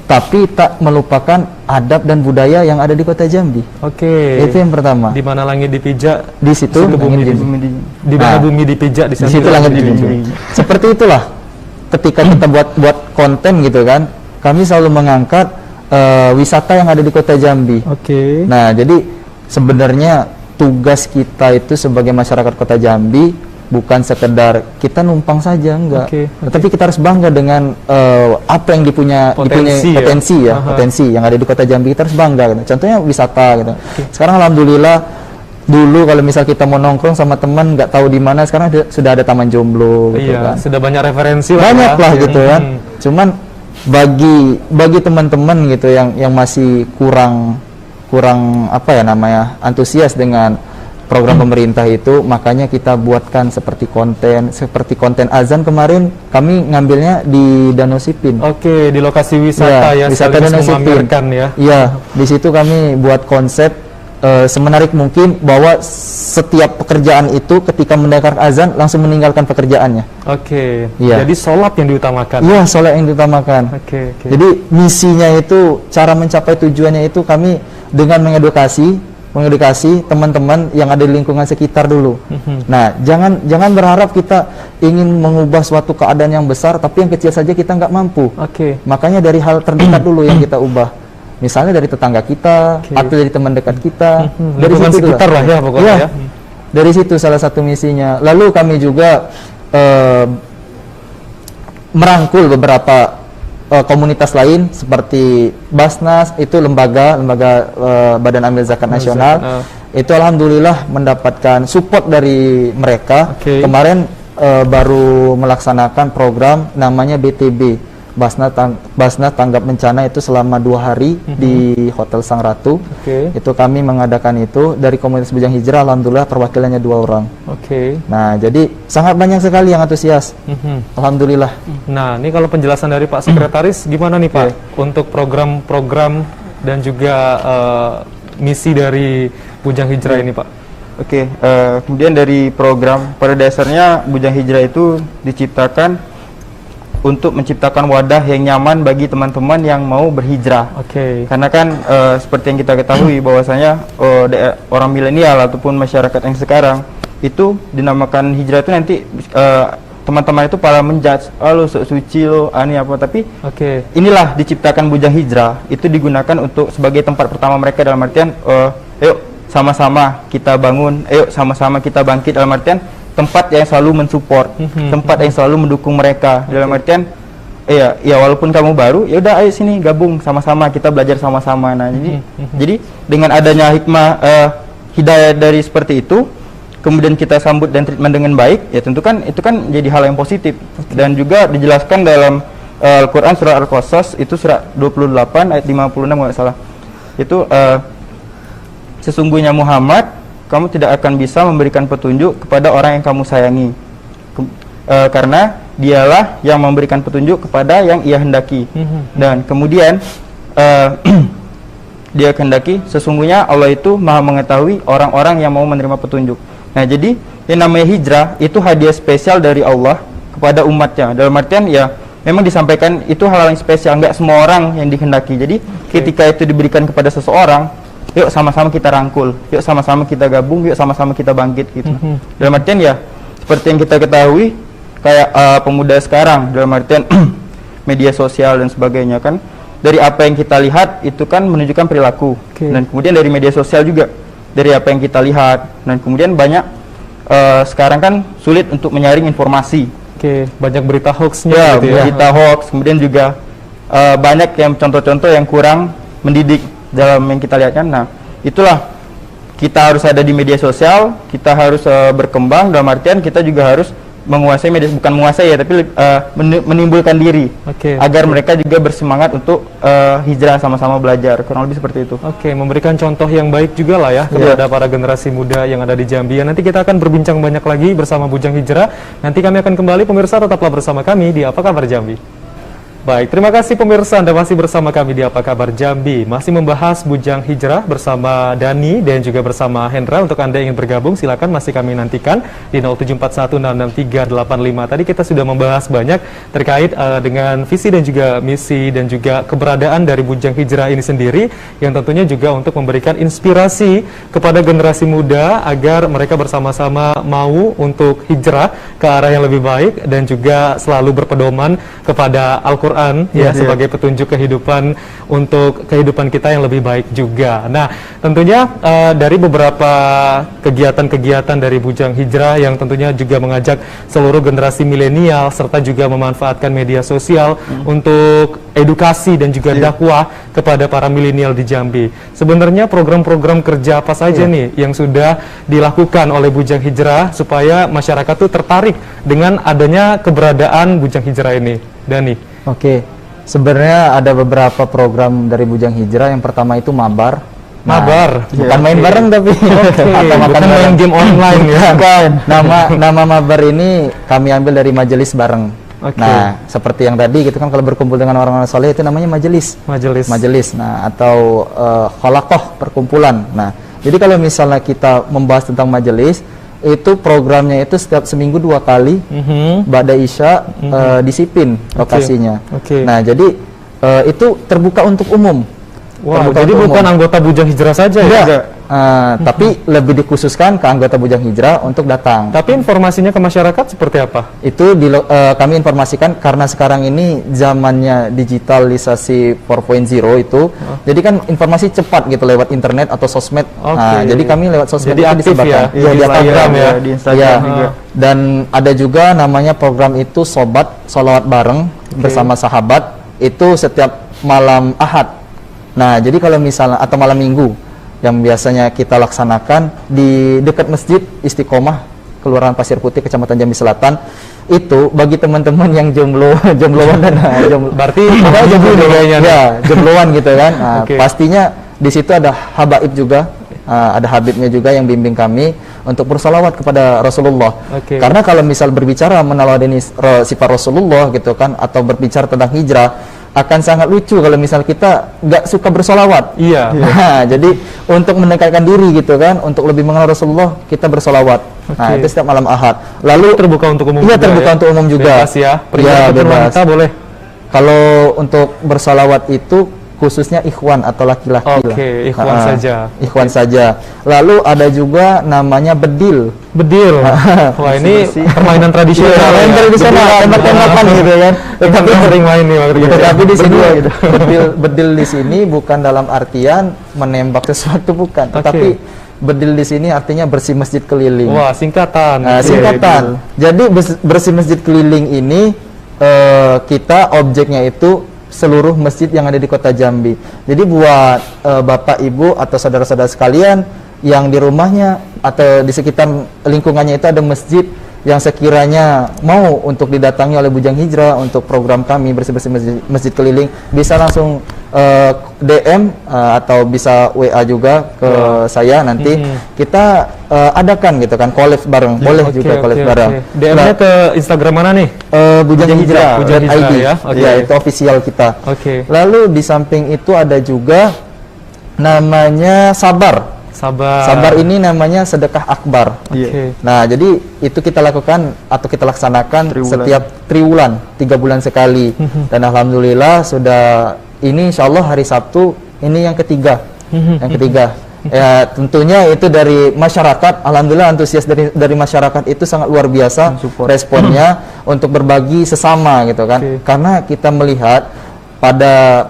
tapi tak melupakan adab dan budaya yang ada di Kota Jambi. Oke. Itu yang pertama. Di mana langit dipijak, Di situ situ bumi langit Bumi di- di mana Nah, bumi dipijak, di situ sana langit dijunjung. dijunjung. Seperti itulah ketika kita buat konten gitu kan, kami selalu mengangkat wisata yang ada di Kota Jambi. Oke. Nah, jadi sebenarnya tugas kita itu sebagai masyarakat Kota Jambi bukan sekedar kita numpang saja, enggak. Oke, oke. Tetapi kita harus bangga dengan apa yang Potensi ya? Aha. potensi yang ada di Kota Jambi. Kita harus bangga gitu. Contohnya wisata gitu. Sekarang alhamdulillah, dulu kalau misal kita mau nongkrong sama teman nggak tahu di mana, sekarang sudah ada taman jomblo gitu Iya, kan. sudah banyak referensi lah. Banyak ya. lah gitu kan. Hmm. Cuman bagi teman-teman gitu yang masih kurang apa ya namanya, antusias dengan program pemerintah itu, makanya kita buatkan seperti konten azan. Kemarin kami ngambilnya di Danau Sipin. Oke, di lokasi wisata ya, wisata sekaligus Danau Sipin. memamerkan ya. Iya, di situ kami buat konsep semenarik mungkin bahwa setiap pekerjaan itu ketika mendengar azan langsung meninggalkan pekerjaannya. Oke. Iya. Jadi sholat yang diutamakan. Iya, sholat yang diutamakan. Oke, oke. Jadi misinya itu, cara mencapai tujuannya itu kami dengan mengedukasi teman-teman yang ada di lingkungan sekitar dulu. Nah, jangan berharap kita ingin mengubah suatu keadaan yang besar, tapi yang kecil saja kita nggak mampu. Oke. Makanya dari hal terdekat dulu yang kita ubah. Misalnya dari tetangga kita, Oke. atau dari teman dekat kita, dari Lingkungan situ dulu. sekitar lah ya pokoknya Iya, ya. dari situ salah satu misinya. Lalu kami juga merangkul beberapa komunitas lain seperti Basnas, itu lembaga Badan Amil Zakat Nasional. Itu alhamdulillah mendapatkan support dari mereka. Oke. Kemarin baru melaksanakan program namanya BTB, Basnas Tanggap Bencana, itu selama 2 hari di Hotel Sang Ratu. Oke. Itu kami mengadakan itu dari komunitas Bujang Hijrah, alhamdulillah perwakilannya 2 orang. Oke. Nah, jadi sangat banyak sekali yang antusias. Alhamdulillah. Nah, ini kalau penjelasan dari Pak Sekretaris gimana nih Pak untuk program-program dan juga misi dari Bujang Hijrah ini Pak? Oke, kemudian dari program, pada dasarnya Bujang Hijrah itu diciptakan untuk menciptakan wadah yang nyaman bagi teman-teman yang mau berhijrah. Oke. Karena kan seperti yang kita ketahui bahwasanya orang milenial ataupun masyarakat yang sekarang itu dinamakan hijrah itu nanti teman-teman itu pada menjudge, lo sok suci lo, ani apa, tapi Oke. inilah diciptakan Bujang Hijrah itu digunakan untuk sebagai tempat pertama mereka, dalam artian ayo sama-sama kita bangun, ayo sama-sama kita bangkit, dalam artian tempat yang selalu mensupport, tempat yang selalu mendukung mereka, dalam artian ya walaupun kamu baru, ya udah ayo sini gabung sama-sama, kita belajar sama-sama. Nah, jadi dengan adanya hikmah hidayah dari seperti itu, kemudian kita sambut dan treatment dengan baik, ya tentu kan itu kan jadi hal yang positif. Dan juga dijelaskan dalam Al-Quran surah Al-Qasas itu surah 28 ayat 56 kalau nggak salah, itu sesungguhnya Muhammad, kamu tidak akan bisa memberikan petunjuk kepada orang yang kamu sayangi, karena dialah yang memberikan petunjuk kepada yang ia hendaki. Dan kemudian dia kehendaki, sesungguhnya Allah itu maha mengetahui orang-orang yang mau menerima petunjuk. Nah, jadi yang namanya hijrah itu hadiah spesial dari Allah kepada umatnya, dalam artian ya memang disampaikan itu hal yang spesial, nggak semua orang yang dikehendaki. Jadi ketika itu diberikan kepada seseorang, yuk sama-sama kita rangkul, yuk sama-sama kita gabung, yuk sama-sama kita bangkit gitu. Dalam artian ya seperti yang kita ketahui kayak pemuda sekarang, dalam artian media sosial dan sebagainya kan, dari apa yang kita lihat itu kan menunjukkan perilaku. Dan kemudian dari media sosial juga dari apa yang kita lihat, dan kemudian banyak sekarang kan sulit untuk menyaring informasi. Banyak berita hoaxnya Ya, gitu ya. berita hoax, kemudian juga banyak yang contoh-contoh yang kurang mendidik dalam yang kita lihat kan. Nah, itulah kita harus ada di media sosial, kita harus berkembang, dalam artian kita juga harus menguasai media, bukan menguasai ya, tapi menimbulkan diri Oke. agar mereka juga bersemangat untuk hijrah sama-sama belajar, kurang lebih seperti itu. Oke, memberikan contoh yang baik juga lah ya kepada para generasi muda yang ada di Jambi. Nanti kita akan berbincang banyak lagi bersama Bujang Hijrah. Nanti kami akan kembali, pemirsa tetaplah bersama kami di Apa Kabar Jambi. Baik, terima kasih pemirsa, Anda masih bersama kami di Apa Kabar Jambi. Masih membahas Bujang Hijrah bersama Dani dan juga bersama Hendra. Untuk Anda yang ingin bergabung, silakan masih kami nantikan di 0741666385. Tadi kita sudah membahas banyak terkait dengan visi dan juga misi dan juga keberadaan dari Bujang Hijrah ini sendiri, yang tentunya juga untuk memberikan inspirasi kepada generasi muda agar mereka bersama-sama mau untuk hijrah ke arah yang lebih baik dan juga selalu berpedoman kepada Al-Quran sebagai petunjuk kehidupan untuk kehidupan kita yang lebih baik juga. Nah, tentunya dari beberapa kegiatan-kegiatan dari Bujang Hijrah yang tentunya juga mengajak seluruh generasi milenial serta juga memanfaatkan media sosial untuk edukasi dan juga dakwah kepada para milenial di Jambi. Sebenarnya program-program kerja apa saja nih yang sudah dilakukan oleh Bujang Hijrah supaya masyarakat tuh tertarik dengan adanya keberadaan Bujang Hijrah ini, Dani? Oke, sebenarnya ada beberapa program dari Bujang Hijrah. Yang pertama itu mabar. Mabar, Bukan main bareng tapi atau makan bukan main bareng. game online ya. Bukan. Nama mabar ini kami ambil dari majelis bareng. Oke. Nah, seperti yang tadi gitu kan, kalau berkumpul dengan orang-orang soleh itu namanya majelis. Majelis. Nah, atau kholaqoh, perkumpulan. Nah, jadi kalau misalnya kita membahas tentang majelis, itu programnya itu setiap seminggu 2 kali, ba'da isya, disiplin lokasinya. Oke. Nah, jadi itu terbuka untuk umum. Wah, Terbuka jadi untuk bukan umum. anggota Bujang Hijrah saja ya? Enggak. Tapi lebih dikhususkan ke anggota Bujang Hijrah untuk datang. Tapi informasinya ke masyarakat seperti apa? Itu kami informasikan karena sekarang ini zamannya digitalisasi 4.0 itu. Jadi kan informasi cepat gitu lewat internet atau sosmed. Nah, jadi kami lewat sosmed Jadi itu aktif disebarkan. ya? Iya, Di di Instagram ya? Di Instagram juga. Dan ada juga namanya program itu Sobat Sholawat Bareng bersama sahabat, itu setiap malam Ahad. Nah, jadi kalau misalnya atau malam Minggu yang biasanya kita laksanakan di dekat Masjid Istiqomah, Kelurahan Pasir Putih, Kecamatan Jambi Selatan, itu bagi teman-teman yang jombloan dan Berarti jomblo kayaknya nih. ya, jombloan gitu kan. Nah, Oke. pastinya di situ ada habaib juga, ada habibnya juga yang bimbing kami untuk bersolawat kepada Rasulullah. Oke. Karena kalau misal berbicara meneladani sifat Rasulullah gitu kan, atau berbicara tentang hijrah, akan sangat lucu kalau misal kita nggak suka bersolawat. Iya. Nah, jadi untuk mendekatkan diri gitu kan, untuk lebih mengenal Rasulullah, kita bersolawat. Nah, Oke. itu setiap malam Ahad. Lalu Terbuka untuk umum Iya, juga terbuka ya? untuk umum juga. Bebas ya? Pria Iya, ataupun bebas. wanita boleh? Kalau untuk bersolawat itu khususnya ikhwan atau laki-laki lah. Oke, ikhwan saja. Ikhwan saja. Lalu ada juga namanya bedil. Bedil. Wah, ini permainan tradisional. Permainan ya? tradisional, Bedil. tembak-tembakan gitu kan. Tetapi sering main nih waktu itu. Tetapi di sini Berdua gitu. bedil di sini bukan dalam artian menembak sesuatu, bukan. Oke. Tetapi bedil di sini artinya bersih masjid keliling. Wah, singkatan. Nah, Oke, singkatan. Jadi bersih masjid keliling ini kita objeknya itu seluruh masjid yang ada di Kota Jambi. Jadi buat Bapak, Ibu atau saudara-saudara sekalian yang di rumahnya atau di sekitar lingkungannya itu ada masjid yang sekiranya mau untuk didatangi oleh Bujang Hijrah untuk program kami bersih-bersih masjid keliling, bisa langsung DM atau bisa WA juga ke saya, nanti kita adakan gitu kan, collab bareng, boleh juga collab bareng. DM-nya ke Instagram mana nih? Bujang Hijrah, Bujang Hijrah ID. ya? Oke. Ya, itu official kita. Oke. Lalu di samping itu ada juga namanya Sabar. Sabar ini namanya sedekah akbar. Oke. Nah, jadi itu kita lakukan atau kita laksanakan setiap triwulan, 3 bulan sekali. Dan alhamdulillah sudah ini insyaallah hari Sabtu ini yang ketiga. Yang ketiga. Ya, tentunya itu dari masyarakat. Alhamdulillah antusias dari masyarakat itu sangat luar biasa responnya untuk berbagi sesama gitu kan. Oke. Karena kita melihat pada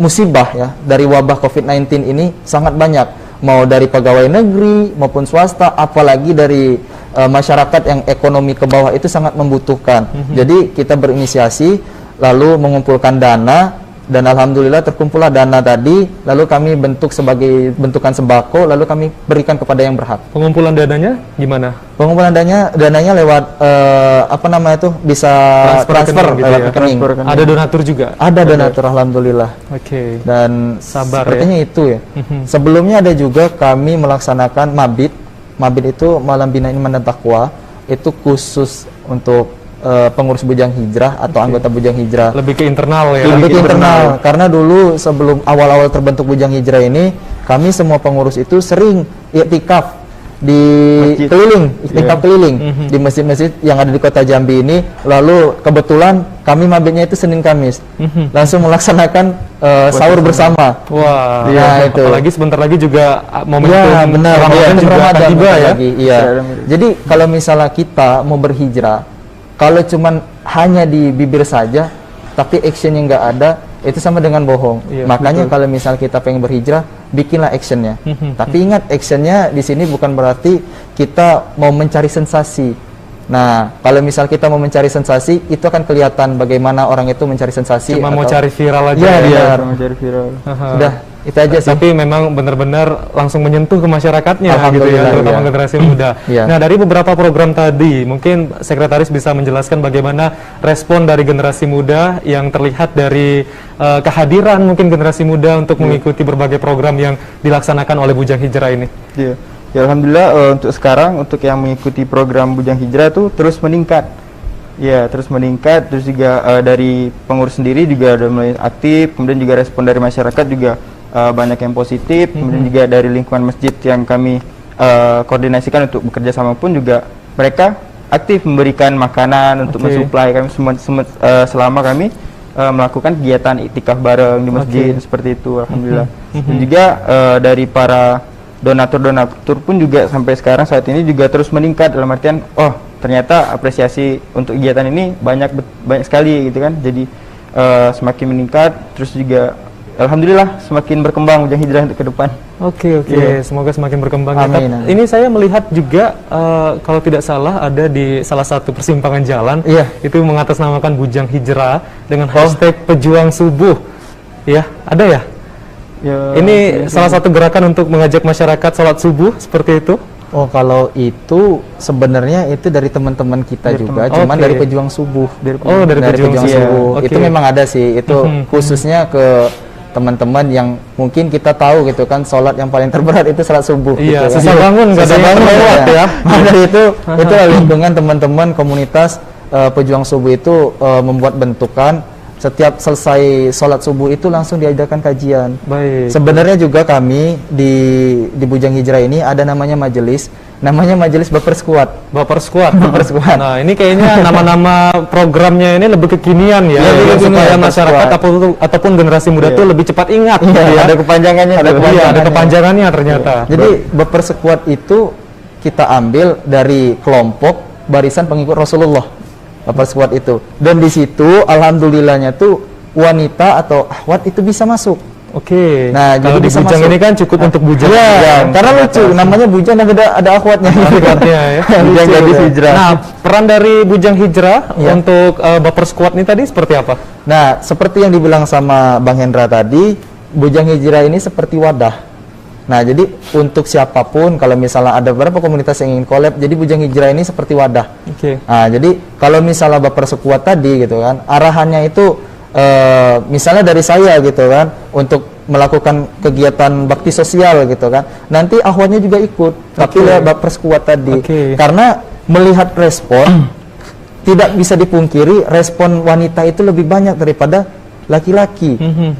musibah ya dari wabah COVID-19 ini sangat banyak, mau dari pegawai negeri maupun swasta, apalagi dari masyarakat yang ekonomi ke bawah itu sangat membutuhkan. Jadi kita berinisiasi lalu mengumpulkan dana dan alhamdulillah terkumpullah dana tadi, lalu kami bentuk sebagai bentukan sembako, lalu kami berikan kepada yang berhak. Pengumpulan dananya gimana? Pengumpulan dananya lewat apa namanya itu, bisa transfer rekening gitu lewat ya? rekening. Ada donatur juga? Ada donatur, alhamdulillah. Oke. Dan Sabar sepertinya itu ya. Sebelumnya ada juga kami melaksanakan mabit. Mabit itu malam bina iman dan takwa, itu khusus untuk pengurus Bujang Hijrah atau anggota Bujang Hijrah. Lebih ke internal ya? Lebih ke internal, karena dulu sebelum awal-awal terbentuk Bujang Hijrah ini, kami semua pengurus itu sering iktikaf di Masjid. keliling, iktikaf keliling di masjid-masjid yang ada di kota Jambi ini. Lalu kebetulan kami mabitnya itu Senin Kamis, langsung melaksanakan sahur bersama. Wah, Iya, itu. apalagi sebentar lagi juga momentum Ya benar, Ramadan momentum juga akan Ramadan tiba bentar ya? lagi, iya. Jadi kalau misalnya kita mau berhijrah, kalau cuman hanya di bibir saja, tapi actionnya nggak ada, itu sama dengan bohong. Iya, Makanya kalau misal kita pengen berhijrah, bikinlah actionnya. Tapi ingat, actionnya di sini bukan berarti kita mau mencari sensasi. Nah, kalau misal kita mau mencari sensasi, itu akan kelihatan bagaimana orang itu mencari sensasi. Cuma mau atau- cari viral aja Iya, ya? benar. Mencari viral. Aha. Sudah, itu aja sih. Tapi memang benar-benar langsung menyentuh ke masyarakatnya gitu ya, Alhamdulillah, terutama iya. generasi muda. Iya. Nah, dari beberapa program tadi, mungkin sekretaris bisa menjelaskan bagaimana respon dari generasi muda yang terlihat dari kehadiran mungkin generasi muda untuk mengikuti berbagai program yang dilaksanakan oleh Bujang Hijrah ini. Iya. Ya alhamdulillah untuk sekarang untuk yang mengikuti program Bujang Hijrah tuh terus meningkat. Ya, terus meningkat, terus juga dari pengurus sendiri juga udah mulai aktif, kemudian juga respon dari masyarakat juga banyak yang positif, kemudian juga dari lingkungan masjid yang kami koordinasikan untuk bekerja sama pun juga mereka aktif memberikan makanan untuk Oke. mensuplai kami selama kami melakukan kegiatan iktikaf bareng di masjid seperti itu, alhamdulillah. Dan juga dari para donatur pun juga sampai sekarang saat ini juga terus meningkat, dalam artian ternyata apresiasi untuk kegiatan ini banyak sekali gitu kan. Jadi semakin meningkat, terus juga alhamdulillah semakin berkembang Bujang Hijrah untuk ke depan. Oke, Iya. semoga semakin berkembang. ya. Amin. Ini saya melihat juga kalau tidak salah ada di salah satu persimpangan jalan, Iya. itu mengatasnamakan Bujang Hijrah dengan hashtag Pejuang Subuh. Ya, ada ya? Ya, Ini salah satu gerakan untuk mengajak masyarakat sholat subuh seperti itu. Oh, kalau itu sebenarnya itu dari teman-teman kita Dari juga, teman- cuman Oke. dari pejuang subuh. Dari Dari Pejuang Subuh. Oke. Itu memang ada sih. Itu khususnya ke teman-teman yang mungkin kita tahu gitu kan, sholat yang paling terberat itu sholat subuh. Iya, gitu, susah kan. bangun, nggak ada Susah yang bangun, terlewat ya. Maka itu lingkungan teman-teman komunitas pejuang subuh itu membuat bentukan. Setiap selesai sholat subuh itu langsung diadakan kajian. Baik. Sebenarnya juga kami di Bujang Hijrah ini ada namanya majelis Baper Squad. Baper Squad. Baper Squad. Nah, ini kayaknya nama-nama programnya ini lebih kekinian ya, Lebih biar kekinian, supaya Baper masyarakat Squad. ataupun generasi muda Iya. tuh lebih cepat ingat. Iya, gitu ya. ada kepanjangannya. Iya, ada kepanjangannya ternyata. Jadi Baper Squad itu kita ambil dari kelompok barisan pengikut Rasulullah. Baper Squad itu. Dan di situ alhamdulillahnya tuh wanita atau ahwat itu bisa masuk. Oke. Nah, Kalau jadi di bisa Bujang masuk. ini kan cukup untuk Bujang. Iya, karena lucu, namanya Bujang dan ada akhwatnya. Akhwatnya ya. Bujang Gadis Hijrah. Nah, peran dari Bujang Hijrah Iya. untuk Baper Squad ini tadi seperti apa? Nah, seperti yang dibilang sama Bang Hendra tadi, Bujang Hijrah ini seperti wadah. Nah, jadi untuk siapapun, kalau misalnya ada beberapa komunitas yang ingin collab, jadi Bujang Hijrah ini seperti wadah. Oke. Nah, jadi kalau misalnya Baper Sekuat tadi gitu kan, arahannya itu misalnya dari saya gitu kan, untuk melakukan kegiatan bakti sosial gitu kan, nanti akhwatnya juga ikut, tapi lewat Baper Sekuat tadi. Oke. Karena melihat respon, tidak bisa dipungkiri respon wanita itu lebih banyak daripada laki-laki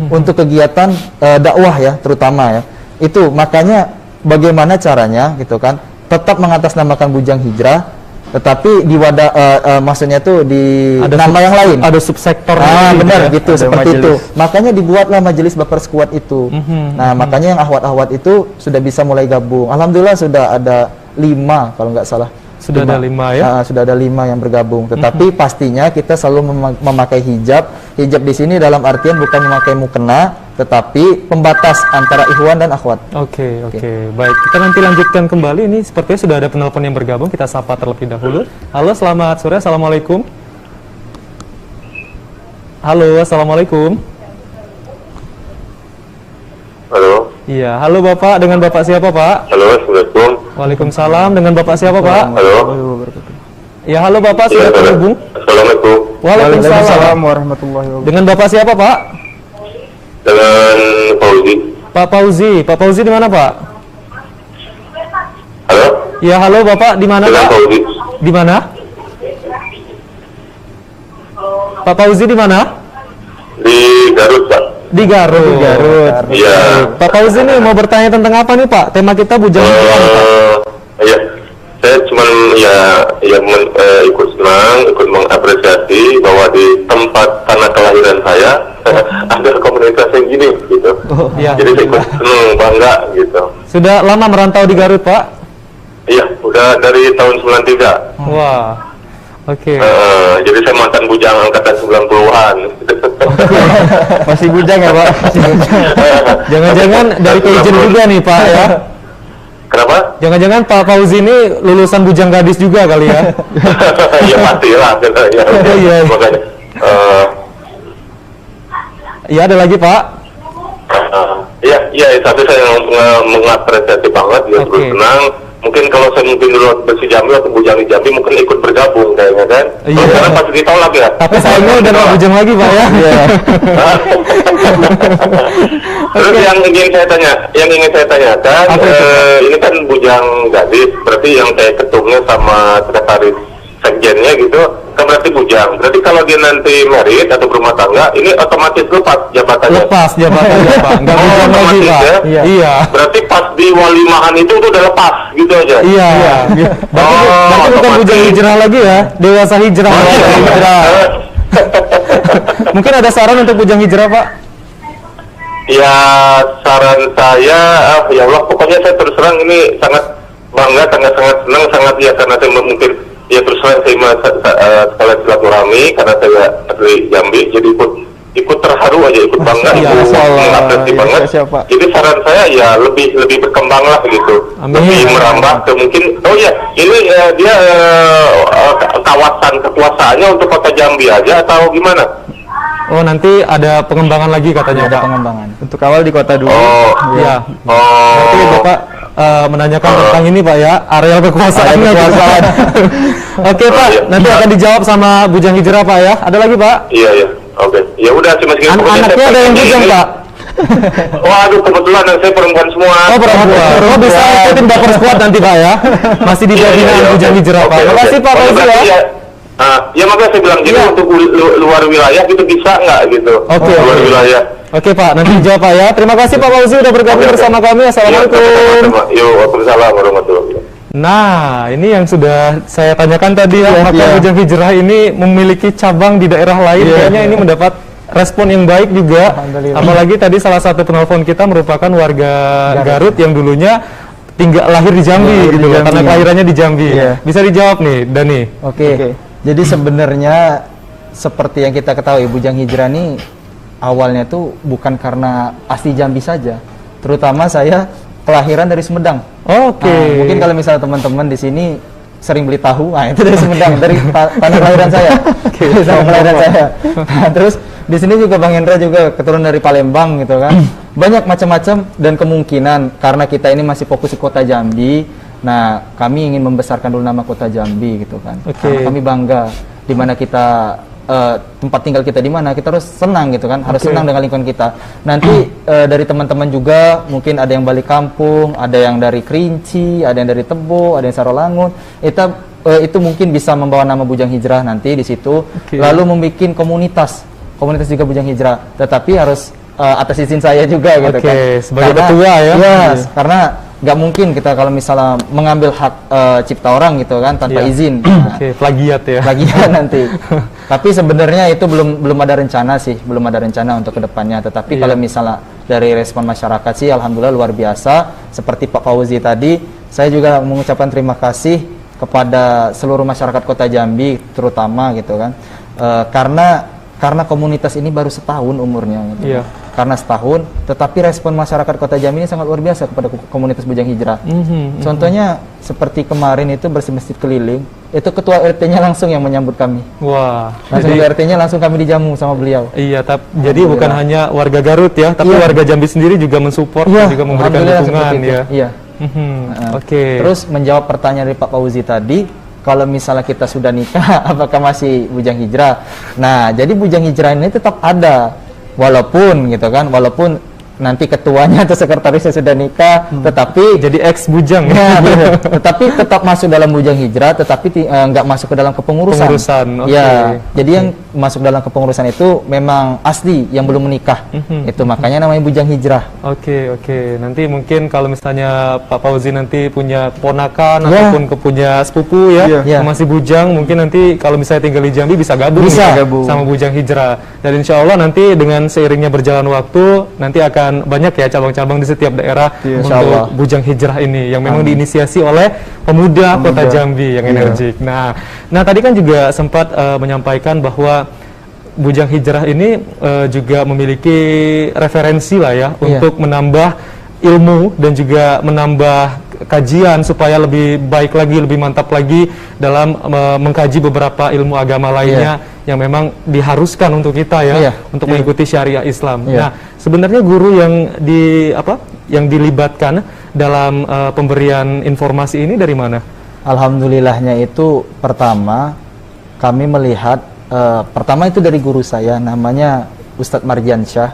untuk kegiatan dakwah ya, terutama ya. Itu makanya bagaimana caranya gitu kan, tetap mengatasnamakan Bujang Hijrah, tetapi di wadah maksudnya tuh di nama yang lain. Ada subsektor. Benar ya? gitu, Ada seperti majelis. itu. Makanya dibuatlah majelis Baper Squad itu. Nah, makanya yang ahwat-ahwat itu sudah bisa mulai gabung. Alhamdulillah sudah ada 5 kalau nggak salah. Sudah ada 5 ya. Sudah ada 5 yang bergabung. Tetapi pastinya kita selalu memakai hijab. Hijab di sini dalam artian bukan memakai mukena, tetapi pembatas antara ikhwan dan akhwat. Oke. Baik, kita nanti lanjutkan kembali. Ini sepertinya sudah ada penelpon yang bergabung. Kita sapa terlebih dahulu. Halo, selamat sore. Assalamualaikum. Halo, assalamualaikum. Halo. Iya, halo Bapak, dengan Bapak siapa Pak? Halo, Assalamualaikum. Waalaikumsalam, dengan Bapak siapa Pak? Halo. Ya, halo Bapak, sudah Iya, halo. terhubung? Assalamualaikum. Waalaikumsalam. warahmatullahi wabarakatuh. Dengan Bapak siapa Pak? Dengan Fauzi. Pak Fauzi di mana Pak? Halo. Ya, halo Bapak, di mana Dengan Pak? Fauzi. Di mana? Pak Fauzi di mana? Di Garut, Pak. Di Garut. Iya. Pak Fauzi nih mau bertanya tentang apa nih Pak? Tema kita bujang hijrah nih, Pak. Iya. Saya cuma ikut senang, ikut mengapresiasi bahwa di tempat tanah kelahiran saya ada komunitas yang gini gitu. Iya. Jadi saya ikut senang, bangga gitu. Sudah lama merantau di Garut Pak? Iya, udah dari tahun 93. Wah. Oke. Jadi saya mantan bujang angkatan 90-an. Masih bujang ya Pak? Jangan-jangan dari Keijen juga nih Pak ya? Kenapa? Jangan-jangan Pak Fauzi ini lulusan bujang gadis juga kali ya? Ya pastilah. Ya, Iya. makanya. Iya, ada lagi Pak? Iya, tapi saya mengapresiasi banget, ya Oke. terus senang. Mungkin kalau saya mungkin dulu bersih Jambi atau bujang di Jambi mungkin ikut bergabung kayaknya kan. Iya. Kalau sekarang pasti ditolak ya. Tapi sayangnya udah nggak bujang lagi Pak ya? Terus Oke. yang ingin saya tanyakan, Apa itu, ini kan bujang gadis, berarti yang saya ketumnya sama sekretaris sekjennya gitu, kan berarti bujang. Berarti kalau dia nanti merit atau berumah tangga, ini otomatis lepas jabatannya. Lepas jabatannya Pak, nggak bujang lagi otomatis Pak. ya? Iya. Berarti pas di walimahan itu udah lepas gitu aja. Iya. Berarti bukan otomatis. bujang hijrah lagi ya? Dewasa hijrah. Dewasa hijrah. Mungkin ada saran untuk bujang hijrah Pak? Ya saran saya, ya Allah, pokoknya saya terus terang ini sangat bangga, sangat senang, sangat ya karena saya mungkin ya terus terang saya sekalian silaturahmi karena saya asli Jambi, jadi ikut terharu aja, ikut bangga, Ya, ikut Masya Allah. mengapresiasi Ya, banget. siapa? Jadi saran saya ya lebih berkembang lah gitu, Amin. lebih merambah ke mungkin. Oh ya, ini dia kawasan kekuasaannya untuk kota Jambi aja atau gimana? Oh, nanti ada pengembangan lagi katanya Ada Pak. pengembangan. Untuk awal di kota dulu. Oh, Iya. oh. Berarti Bapak menanyakan tentang ini Pak ya, areal kekuasaan. Oke Pak, iya. nanti akan dijawab sama bujang hijrah Pak ya. Ada lagi Pak? Iya, oke. Ya udah cuma segitu. Pokoknya Anaknya saya ada yang pengen bujang ini. Pak? Waduh, kebetulan anak saya perempuan semua. Oh perempuan. Oh bisa ikutin baper squad nanti Pak ya. Masih di Iya, bawah binaan oke. bujang hijrah Pak. Oke, Terima kasih oke. Pak Oh, Fauzi berarti ya. ya makanya saya bilang gitu Iya. untuk luar wilayah gitu bisa nggak gitu? Oke, Luar oke. wilayah. Oke Pak, nanti dijawab Pak ya. Terima kasih Pak Fauzi sudah bergabung Oke, oke. bersama kami. Assalamualaikum. Iya, sama-sama. Yo, waalaikumsalam warahmatullahi wabarakatuh. Nah, ini yang sudah saya tanyakan tadi ya, apakah iya. bujang hijrah ini memiliki cabang di daerah lain? Kayaknya ini mendapat respon yang baik juga. Alhamdulillah. Apalagi tadi salah satu penelpon kita merupakan warga Garut yang dulunya tinggal lahir di Jambi Lahir di gitu loh, Jambi, karena ya. kelahirannya di Jambi. Iya. Bisa dijawab nih, Dani. Oke. Jadi sebenarnya seperti yang kita ketahui bujang hijrah ini awalnya tuh bukan karena asli Jambi saja. Terutama saya kelahiran dari Sumedang. Oke. Nah, mungkin kalau misalnya teman-teman di sini sering beli tahu, nah itu dari Sumedang, dari tanah kelahiran saya. Tanah kelahiran saya. Nah, terus di sini juga Bang Hendra juga keturunan dari Palembang gitu kan. Banyak macam-macam dan kemungkinan karena kita ini masih fokus di kota Jambi. Nah, kami ingin membesarkan dulu nama kota Jambi gitu kan. Oke. Karena kami bangga di mana kita tempat tinggal kita di mana, kita harus senang gitu kan, harus Oke. senang dengan lingkungan kita. Nanti dari teman-teman juga mungkin ada yang balik kampung, ada yang dari Kerinci, ada yang dari Tebo, ada yang Sarolangun. Itu mungkin bisa membawa nama Bujang Hijrah nanti di situ. Oke. Lalu membuat komunitas juga Bujang Hijrah. Tetapi harus atas izin saya juga gitu Oke, kan. sebagai ketua ya. Yes, Iya. karena nggak mungkin kita kalau misalnya mengambil hak cipta orang gitu kan tanpa Iya. izin. Nah, Oke, plagiat ya. plagiat nanti. Tapi sebenarnya itu belum ada rencana sih, belum ada rencana untuk kedepannya. Tetapi Iya. kalau misalnya dari respon masyarakat sih, alhamdulillah luar biasa. Seperti Pak Fauzi tadi, saya juga mengucapkan terima kasih kepada seluruh masyarakat Kota Jambi, terutama gitu kan, karena komunitas ini baru setahun umurnya. Gitu. Iya. Karena setahun, tetapi respon masyarakat Kota Jambi ini sangat luar biasa kepada komunitas Bujang Hijrah. Mhm. Contohnya seperti kemarin itu bersih masjid keliling, itu ketua RT-nya langsung yang menyambut kami. Wah, Langsung jadi ke RT-nya langsung kami dijamu sama beliau. iya, jadi bukan hanya warga Garut ya, tapi Iya. warga Jambi sendiri juga mensupport dan juga memberikan alhamdulillah dukungan seperti itu. ya. Iya. Oke. Terus menjawab pertanyaan dari Pak Fauzi tadi, kalau misalnya kita sudah nikah, apakah masih bujang hijrah? Nah, jadi bujang hijrah ini tetap ada, walaupun gitu kan, walaupun nanti ketuanya atau sekretarisnya sudah nikah, tetapi jadi ex bujang ya, ya. benar. Tetapi tetap masuk dalam bujang hijrah, tetapi nggak masuk ke dalam kepengurusan. Pengurusan, oke. Ya, jadi yang masuk dalam kepengurusan itu memang asli yang belum menikah. Itu makanya namanya bujang hijrah. Oke. Nanti mungkin kalau misalnya Pak Fauzi nanti punya keponakan Ya. ataupun punya sepupu ya, Iya. yang masih bujang, mungkin nanti kalau misalnya tinggal di Jambi bisa gabung Bisa nih gabung. sama bujang hijrah. Dan insya Allah nanti dengan seiringnya berjalan waktu, nanti akan banyak ya cabang-cabang di setiap daerah Iya. Insya untuk Allah. bujang hijrah ini yang memang diinisiasi oleh pemuda Kota Jambi yang Iya. energik. Nah tadi kan juga sempat menyampaikan bahwa bujang hijrah ini juga memiliki referensi lah ya Iya. untuk menambah ilmu dan juga menambah kajian supaya lebih baik lagi, lebih mantap lagi dalam mengkaji beberapa ilmu agama lainnya yang memang diharuskan untuk kita ya, Iya. untuk mengikuti syariah Islam. Iya. Nah, sebenarnya guru yang yang dilibatkan dalam pemberian informasi ini dari mana? Alhamdulillahnya itu pertama kami melihat pertama itu dari guru saya namanya Ustadz Mardiansyah.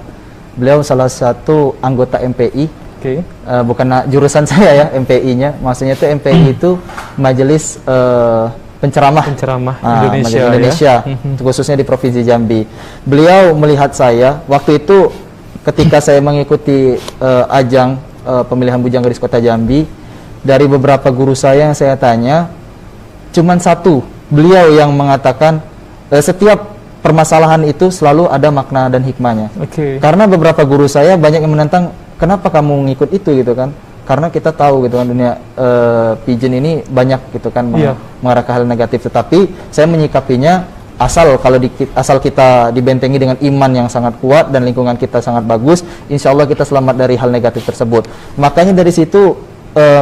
Beliau salah satu anggota MPI. Oke. Bukan jurusan saya ya, MPI-nya. Maksudnya itu MPI itu Majelis Penceramah Indonesia, Majelis Indonesia, khususnya di Provinsi Jambi. Beliau melihat saya waktu itu ketika saya mengikuti ajang pemilihan bujang gadis Kota Jambi, dari beberapa guru saya yang saya tanya, cuman satu, beliau yang mengatakan setiap permasalahan itu selalu ada makna dan hikmahnya. Oke. Karena beberapa guru saya banyak yang menentang, kenapa kamu ngikut itu gitu kan? Karena kita tahu gitu kan dunia pigeon ini banyak gitu kan Iya. mengarah ke hal negatif. Tetapi saya menyikapinya asal kita dibentengi dengan iman yang sangat kuat dan lingkungan kita sangat bagus, insya Allah kita selamat dari hal negatif tersebut. Makanya dari situ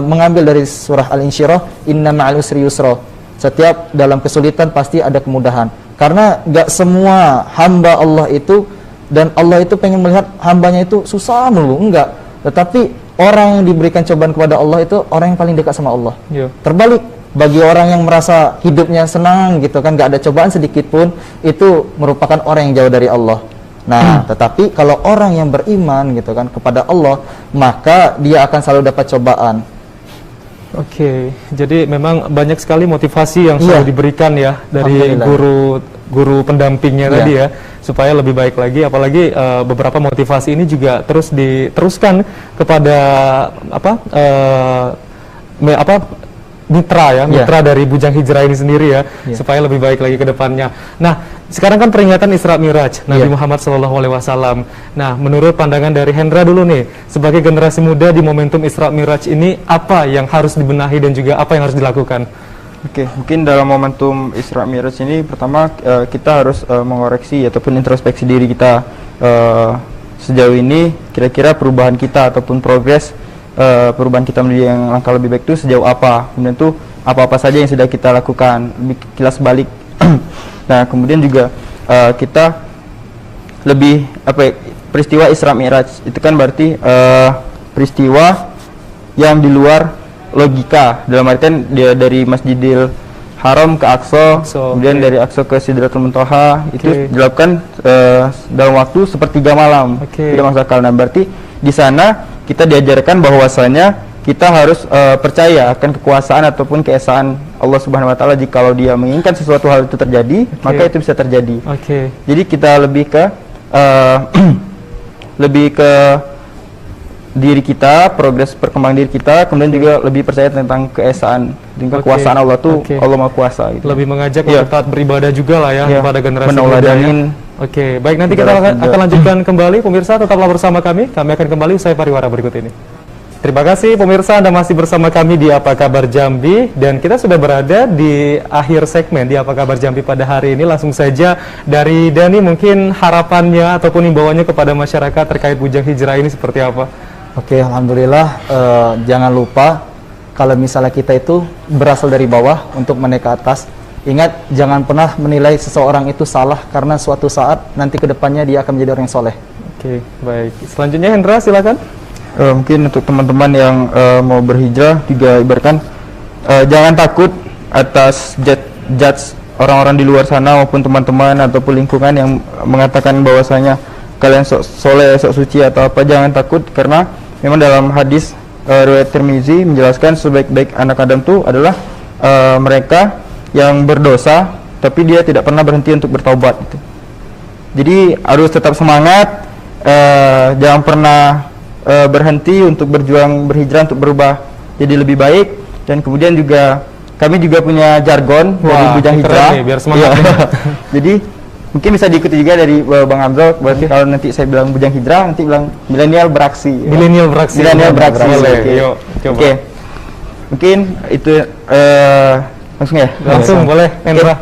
mengambil dari surah Al-Insyirah, Inna ma'al usri yusra. Setiap dalam kesulitan pasti ada kemudahan. Karena gak semua hamba Allah itu, dan Allah itu pengen melihat hambanya itu susah melulu, enggak. Tetapi orang yang diberikan cobaan kepada Allah itu orang yang paling dekat sama Allah. Iya. Terbalik, bagi orang yang merasa hidupnya senang gitu kan, gak ada cobaan sedikit pun, itu merupakan orang yang jauh dari Allah. Nah, tetapi kalau orang yang beriman gitu kan kepada Allah, maka dia akan selalu dapat cobaan. Oke, jadi memang banyak sekali motivasi yang Iya. selalu diberikan ya dari Alhamdulillah. guru pendampingnya Iya. tadi ya, supaya lebih baik lagi. Apalagi beberapa motivasi ini juga terus diteruskan kepada mitra ya, mitra dari Bujang Hijrah ini sendiri ya, supaya lebih baik lagi ke depannya. Nah, sekarang kan peringatan Isra Miraj Nabi Muhammad SAW. Nah, menurut pandangan dari Hendra dulu nih, sebagai generasi muda di momentum Isra Miraj ini, apa yang harus dibenahi dan juga apa yang harus dilakukan? Oke, mungkin dalam momentum Isra Miraj ini pertama kita harus mengoreksi ataupun introspeksi diri kita sejauh ini, kira-kira perubahan kita ataupun progres perubahan kita menjadi yang langkah lebih baik itu sejauh apa, kemudian itu apa-apa saja yang sudah kita lakukan, lebih kilas balik. Nah, kemudian juga kita lebih peristiwa Isra Miraj itu kan berarti peristiwa yang di luar logika, dalam artian dia dari Masjidil Haram ke Aqsa, kemudian dari Aqsa ke Sidratul Muntaha, itu dilakukan dalam waktu sepertiga malam, tidak masuk akal. Nah, berarti di sana kita diajarkan bahwasanya kita harus percaya akan kekuasaan ataupun keesaan Allah Subhanahu wa taala. Jikalau dia menginginkan sesuatu hal itu terjadi, maka itu bisa terjadi. Jadi kita lebih ke diri kita, progres perkembangan diri kita, kemudian juga lebih percaya tentang keesaan dan kekuasaan Allah tuh, Allah Maha Kuasa gitu. Lebih mengajak untuk taat beribadah juga lah ya kepada generasi muda ya. Oke, baik, nanti kita akan lanjutkan kembali. Pemirsa, tetaplah bersama kami. Kami akan kembali usai pariwara berikut ini. Terima kasih pemirsa, Anda masih bersama kami di Apa Kabar Jambi, dan kita sudah berada di akhir segmen di Apa Kabar Jambi pada hari ini. Langsung saja dari Dani, mungkin harapannya ataupun imbauannya kepada masyarakat terkait Bujang Hijrah ini seperti apa? Oke, alhamdulillah. Jangan lupa kalau misalnya kita itu berasal dari bawah untuk menaik ke atas. Ingat, jangan pernah menilai seseorang itu salah, karena suatu saat nanti kedepannya dia akan menjadi orang yang soleh. Oke, baik. Selanjutnya Hendra, silakan. Mungkin untuk teman-teman yang mau berhijrah juga ibaratkan jangan takut atas judge orang-orang di luar sana maupun teman-teman ataupun lingkungan yang mengatakan bahwasanya kalian sok soleh, sok suci atau apa. Jangan takut, karena memang dalam hadis riwayat Tirmizi menjelaskan sebaik-baik anak Adam itu adalah mereka yang berdosa tapi dia tidak pernah berhenti untuk bertaubat gitu. Jadi harus tetap semangat, jangan pernah berhenti untuk berjuang berhijrah untuk berubah jadi lebih baik. Dan kemudian juga kami juga punya jargon dari Bujang Hijrah. Nih, biar semangat. Jadi mungkin bisa diikuti juga dari Bang Hamzah. Berarti kalau nanti saya bilang Bujang Hijrah, nanti bilang milenial beraksi. Milenial beraksi. Milenial beraksi. Boleh. Oke. Yuk, coba. Oke. Mungkin itu langsung ya. Langsung boleh, Hendra.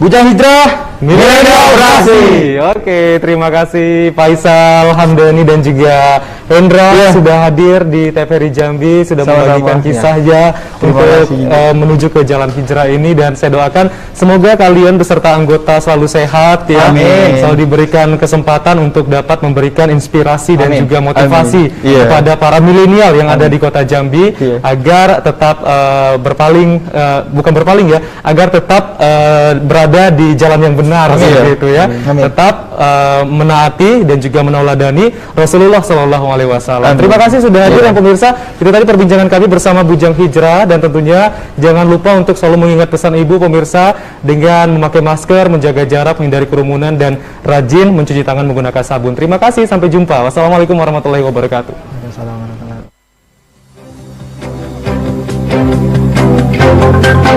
Bujang Hijrah, Milenial beraksi. Oke, terima kasih Faisal, Hamdani dan juga Hendra sudah hadir di TVRI Jambi, sudah Sama-sama, membagikan kisahnya untuk menuju ke jalan hijrah ini, dan saya doakan semoga kalian beserta anggota selalu sehat ya. Amin. Selalu diberikan kesempatan untuk dapat memberikan inspirasi dan juga motivasi kepada para milenial yang ada di Kota Jambi agar tetap bukan berpaling ya, agar tetap berada di jalan yang benar seperti itu ya. Tetap menaati dan juga menauladani Rasulullah Shallallahu Alaihi Wasallam. Terima kasih sudah hadir yang pemirsa. Itu tadi perbincangan kami bersama Bujang Hijrah, dan tentunya jangan lupa untuk selalu mengingat pesan ibu pemirsa dengan memakai masker, menjaga jarak, menghindari kerumunan, dan rajin mencuci tangan menggunakan sabun. Terima kasih, sampai jumpa. Wassalamualaikum warahmatullahi wabarakatuh. Waalaikumsalam warahmatullahi wabarakatuh.